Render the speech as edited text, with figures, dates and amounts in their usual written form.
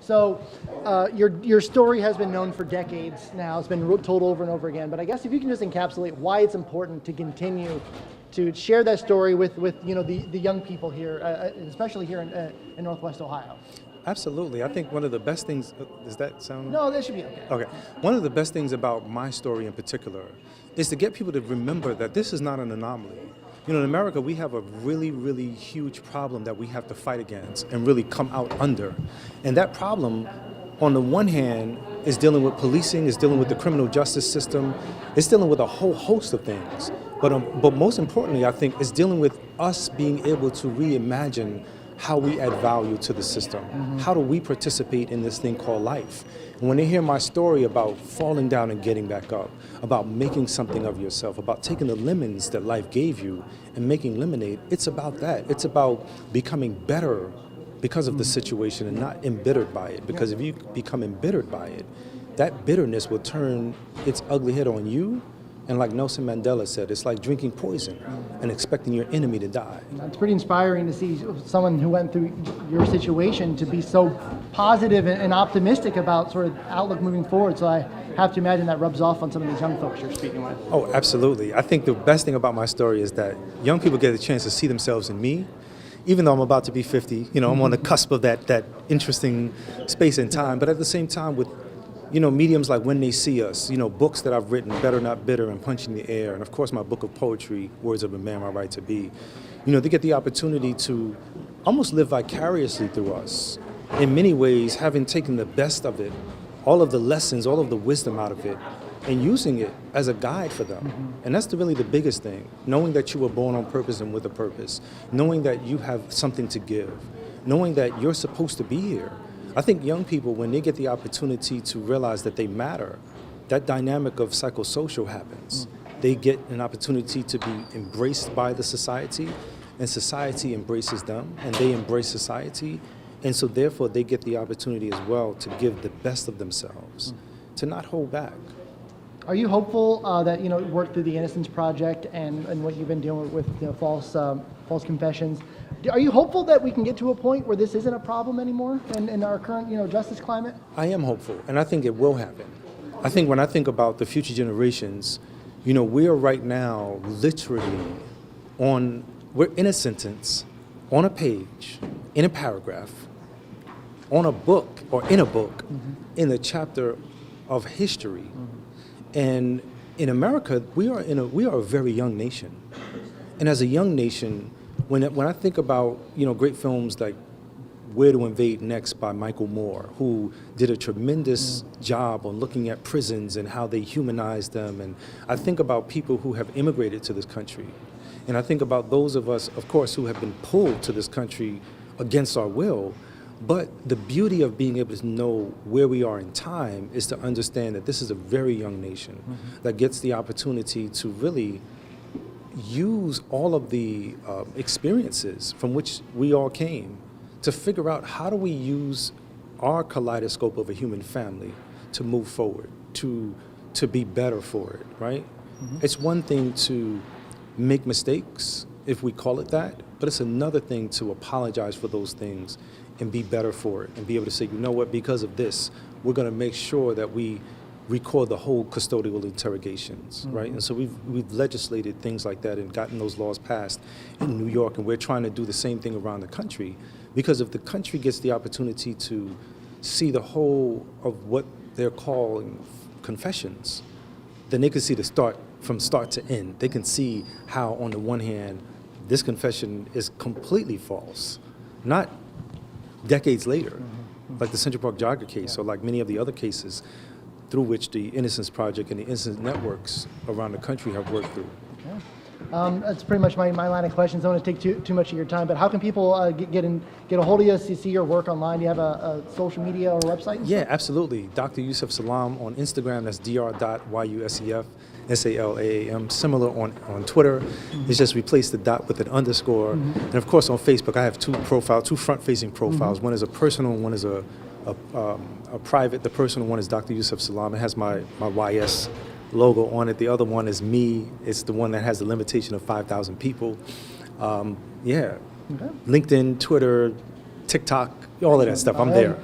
So your story has been known for decades now. It's been told over and over again. But I guess if you can just encapsulate why it's important to continue to share that story with the young people here, especially here in Northwest Ohio. Absolutely. I think one of the best things, does that sound? No, that should be okay. Okay. One of the best things about my story in particular is to get people to remember that this is not an anomaly. You know, in America, we have a really, really huge problem that we have to fight against and really come out under. And that problem, on the one hand, is dealing with policing, is dealing with the criminal justice system, it's dealing with a whole host of things. But most importantly, I think, is dealing with us being able to reimagine how we add value to the system. Mm-hmm. How do we participate in this thing called life? And when they hear my story about falling down and getting back up, about making something of yourself, about taking the lemons that life gave you and making lemonade, it's about that. It's about becoming better because of the situation and not embittered by it. Because if you become embittered by it, that bitterness will turn its ugly head on you. And like Nelson Mandela said, it's like drinking poison and expecting your enemy to die. It's pretty inspiring to see someone who went through your situation to be so positive and optimistic about sort of outlook moving forward. So I have to imagine that rubs off on some of these young folks you're speaking with. Oh, absolutely. I think the best thing about my story is that young people get a chance to see themselves in me. Even though I'm about to be 50, I'm on the cusp of that interesting space and time. But at the same time, with mediums like When They See Us, books that I've written, Better Not Bitter and Punching the Air, and of course my book of poetry, Words of a Man, My Right to Be, they get the opportunity to almost live vicariously through us. In many ways, having taken the best of it, all of the lessons, all of the wisdom out of it, and using it as a guide for them. Mm-hmm. And that's really the biggest thing, knowing that you were born on purpose and with a purpose, knowing that you have something to give, knowing that you're supposed to be here. I think young people, when they get the opportunity to realize that they matter, that dynamic of psychosocial happens. They get an opportunity to be embraced by the society, and society embraces them, and they embrace society. And so therefore, they get the opportunity as well to give the best of themselves, to not hold back. Are you hopeful that, work through the Innocence Project and what you've been dealing with false confessions, are you hopeful that we can get to a point where this isn't a problem anymore in our current, justice climate? I am hopeful, and I think it will happen. I think when I think about the future generations, we are right now literally we're in a sentence, on a page, in a paragraph, on a book, or in a book, in the chapter of history. And in America, we are a very young nation. And as a young nation, when I think about great films like Where to Invade Next by Michael Moore, who did a tremendous job on looking at prisons and how they humanize them, and I think about people who have immigrated to this country, and I think about those of us, of course, who have been pulled to this country against our will. But the beauty of being able to know where we are in time is to understand that this is a very young nation that gets the opportunity to really use all of the experiences from which we all came to figure out how do we use our kaleidoscope of a human family to move forward, to be better for it, right? It's one thing to make mistakes, if we call it that, but it's another thing to apologize for those things and be better for it and be able to say, because of this, we're going to make sure that we record the whole custodial interrogations, right? And so we've legislated things like that and gotten those laws passed in New York, and we're trying to do the same thing around the country, because if the country gets the opportunity to see the whole of what they're calling confessions, then they can see from start to end. They can see how, on the one hand, this confession is completely false, not decades later, like the Central Park Jogger case, or like many of the other cases through which the Innocence Project and the Innocence Networks around the country have worked through. That's pretty much my line of questions. I don't want to take too much of your time, but how can people get a hold of you, see your work online? Do you have a social media or website? Yeah, absolutely. Dr. Yusef Salaam on Instagram, that's dr.yusef, SALAAM. Similar on Twitter, it's just replace the dot with an underscore. And of course on Facebook, I have two front-facing profiles. One is a personal, and one is a private. The personal one is Dr. Yusef Salaam. It has my YS logo on it. The other one is me. It's the one that has the limitation of 5,000 people. LinkedIn, Twitter, TikTok, all of that stuff. I'm there.